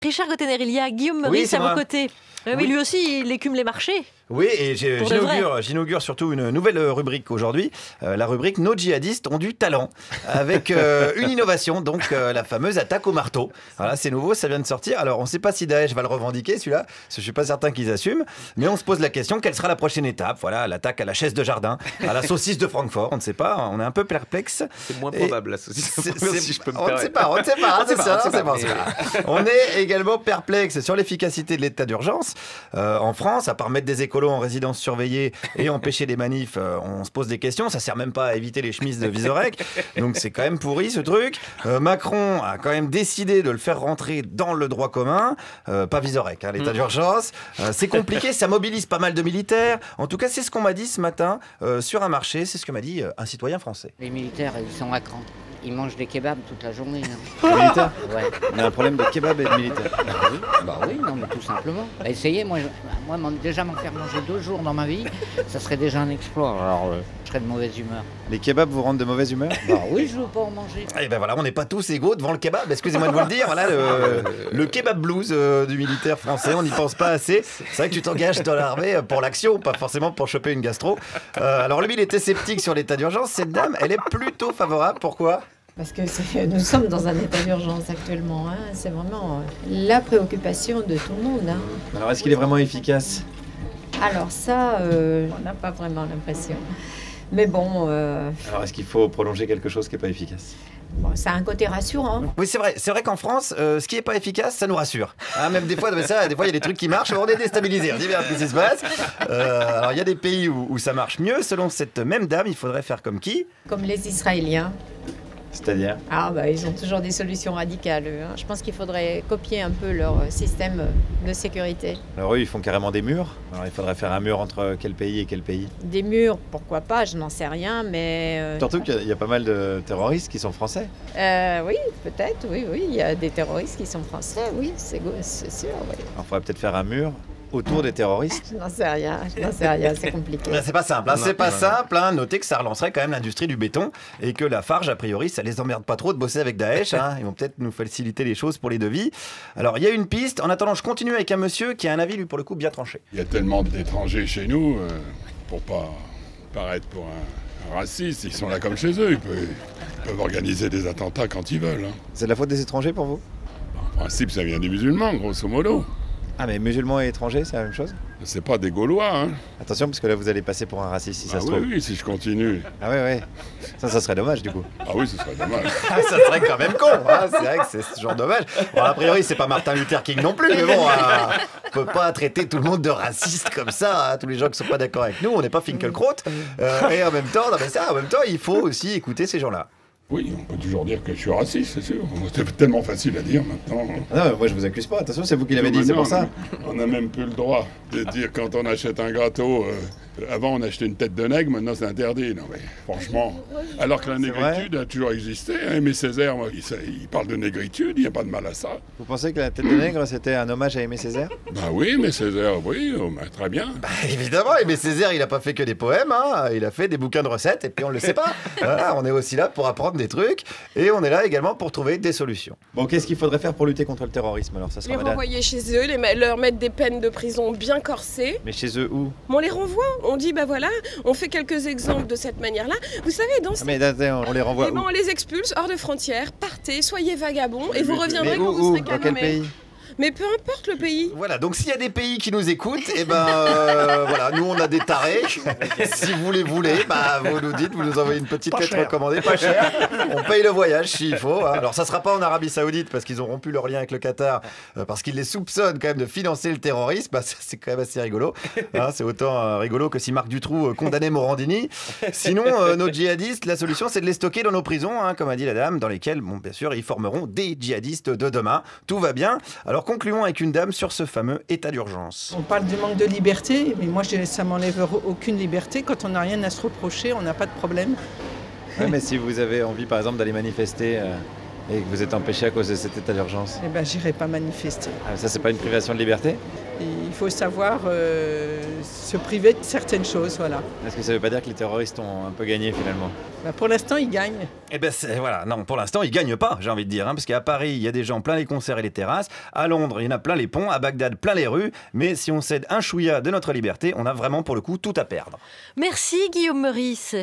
Richard Gottener, il y a Guillaume Oui, Meurice c'est à moi. vos côtés. Oui, lui aussi, il écume les marchés. Oui, et Pour de vrai. j'inaugure surtout une nouvelle rubrique aujourd'hui, la rubrique Nos djihadistes ont du talent, avec une innovation, donc la fameuse attaque au marteau. Voilà, c'est nouveau, ça vient de sortir. Alors, on ne sait pas si Daesh va le revendiquer, celui-là, parce que je ne suis pas certain qu'ils assument, mais on se pose la question, quelle sera la prochaine étape? Voilà, l'attaque à la chaise de jardin, à la saucisse de Francfort, on ne sait pas, on est un peu perplexe. C'est moins probable, la saucisse de Francfort, si je peux me On ne permettre. sait pas, mais- on est également perplexe sur l'efficacité de l'état d'urgence. En France, à part mettre des écolos en résidence surveillée et empêcher les manifs, on se pose des questions. Ça sert même pas à éviter les chemises de Vizorek. Donc c'est quand même pourri ce truc. Macron a quand même décidé de le faire rentrer dans le droit commun. Pas Vizorek, hein, l'état d'urgence. C'est compliqué, ça mobilise pas mal de militaires. En tout cas, c'est ce qu'on m'a dit ce matin sur un marché. C'est ce que m'a dit un citoyen français. Les militaires, ils sont à cran. Ils mangent des kebabs toute la journée. Les militaires. Ouais. On a un problème de kebab et de militaires. Bah oui, non, mais tout simplement. Bah, essayez, moi déjà m'en faire manger 2 jours dans ma vie, ça serait déjà un exploit. Alors, je serais de mauvaise humeur. Les kebabs vous rendent de mauvaise humeur? Bah oui, je veux pas en manger. Et ben voilà, on n'est pas tous égaux devant le kebab. Excusez-moi de vous le dire. Voilà le kebab blues du militaire français. On n'y pense pas assez. C'est vrai que tu t'engages dans l'armée pour l'action, pas forcément pour choper une gastro. Alors lui, il était sceptique sur l'état d'urgence. Cette dame, elle est plutôt favorable. Pourquoi? Parce que nous sommes dans un état d'urgence actuellement. Hein. C'est vraiment la préoccupation de tout le monde. Hein. Alors est-ce qu'il est vraiment efficace? Alors ça, on n'a pas vraiment l'impression. Mais bon, Alors est-ce qu'il faut prolonger quelque chose qui n'est pas efficace? bon, ça a un côté rassurant. Oui, c'est vrai qu'en France, ce qui est pas efficace, ça nous rassure. Hein, même des fois, il y a des trucs qui marchent, on est déstabilisé. On dit merde, qu'est-ce qui se passe? Alors il y a des pays où ça marche mieux. Selon cette même dame, il faudrait faire comme qui? Comme les Israéliens. C'est-à-dire? Ah bah ils ont toujours des solutions radicales. Eux, hein. Je pense qu'il faudrait copier un peu leur système de sécurité. Alors eux, ils font carrément des murs. Alors il faudrait faire un mur entre quel pays et quel pays? Des murs, pourquoi pas, je n'en sais rien, mais... Surtout qu'il y a pas mal de terroristes qui sont français. Oui, peut-être, oui, il y a des terroristes qui sont français, oui, c'est sûr, oui. Alors il faudrait peut-être faire un mur autour des terroristes. Je n'en sais rien, c'est compliqué. C'est pas simple, hein, c'est pas simple. Hein. Notez que ça relancerait quand même l'industrie du béton et que la Farge, a priori, ça les emmerde pas trop de bosser avec Daesh. Hein. Ils vont peut-être nous faciliter les choses pour les devis. Alors, il y a une piste. En attendant, je continue avec un monsieur qui a un avis, lui, pour le coup, bien tranché. Il y a tellement d'étrangers chez nous, pour pas paraître pour un raciste, ils sont là comme chez eux. Ils peuvent organiser des attentats quand ils veulent. Hein. C'est de la faute des étrangers pour vous? En principe, ça vient des musulmans, grosso modo. Ah mais musulmans et étrangers, c'est la même chose? C'est pas des Gaulois, hein. Attention parce que là vous allez passer pour un raciste si ça Ah se oui, trouve. oui, si je continue. Ah ouais. Ça serait dommage du coup. Ah oui, ce serait dommage. Ça serait quand même con. Hein. C'est vrai que c'est ce genre dommage. Bon, a priori, c'est pas Martin Luther King non plus, mais bon, on peut pas traiter tout le monde de raciste comme ça. Hein. Tous les gens qui sont pas d'accord avec nous, on n'est pas Finkelkraut. Et en même temps, il faut aussi écouter ces gens-là. Oui, on peut toujours dire que je suis raciste, c'est sûr. C'est tellement facile à dire maintenant. Ah non, moi je vous accuse pas, attention, c'est vous qui l'avez dit, c'est pour ça. On n'a même plus le droit de dire quand on achète un gâteau. Avant, on achetait une tête de nègre, maintenant c'est interdit. Non mais franchement, alors que la négritude a toujours existé. Hein, Aimé Césaire, il parle de négritude, il n'y a pas de mal à ça. Vous pensez que la tête de nègre c'était un hommage à Aimé Césaire? Bah oui, Aimé Césaire, oui, très bien. Bah, évidemment, Aimé Césaire, il a pas fait que des poèmes, hein. Il a fait des bouquins de recettes et puis on le sait pas. Voilà, on est aussi là pour apprendre des trucs et on est là également pour trouver des solutions. Bon, qu'est-ce qu'il faudrait faire pour lutter contre le terrorisme alors? Ça sera Les Madame. renvoyer chez eux, leur mettre des peines de prison bien corsées. Mais chez eux où? On les renvoie, on dit bah voilà, on fait quelques exemples de cette manière-là. Vous savez, dans Ah, mais attends, on les renvoie eh ben, où? on les expulse hors de frontières, partez, soyez vagabonds et vous reviendrez Mais quand vous serez Dans quel calmés. pays? Mais peu importe le pays. Voilà, donc s'il y a des pays qui nous écoutent, et ben voilà, nous on a des tarés. Si vous les voulez, bah vous nous dites, vous nous envoyez une petite lettre recommandée, pas cher. On paye le voyage s'il faut. Hein. Alors ça sera pas en Arabie Saoudite parce qu'ils ont rompu leur lien avec le Qatar, parce qu'ils les soupçonnent quand même de financer le terrorisme. Bah, ça, c'est quand même assez rigolo. Hein, c'est autant rigolo que si Marc Dutroux condamnait Morandini. Sinon, nos djihadistes, la solution c'est de les stocker dans nos prisons, hein, comme a dit la dame, dans lesquelles, bon, bien sûr, ils formeront des djihadistes de demain. Tout va bien. Alors concluons avec une dame sur ce fameux état d'urgence. On parle du manque de liberté, mais moi ça m'enlève aucune liberté. Quand on n'a rien à se reprocher, on n'a pas de problème. Ouais, mais si vous avez envie par exemple d'aller manifester Et que vous êtes empêché à cause de cet état d'urgence? Eh ben, j'irai pas manifester. Ah, ça, c'est pas une privation de liberté? Il faut savoir se priver de certaines choses, voilà. Est-ce que ça veut pas dire que les terroristes ont un peu gagné finalement? Bah, pour l'instant, ils gagnent. Eh ben voilà, non, pour l'instant, ils gagnent pas, j'ai envie de dire, hein, parce qu'à Paris, il y a des gens plein les concerts et les terrasses. À Londres, il y en a plein les ponts. À Bagdad, plein les rues. Mais si on cède un chouïa de notre liberté, on a vraiment pour le coup tout à perdre. Merci Guillaume Meurice.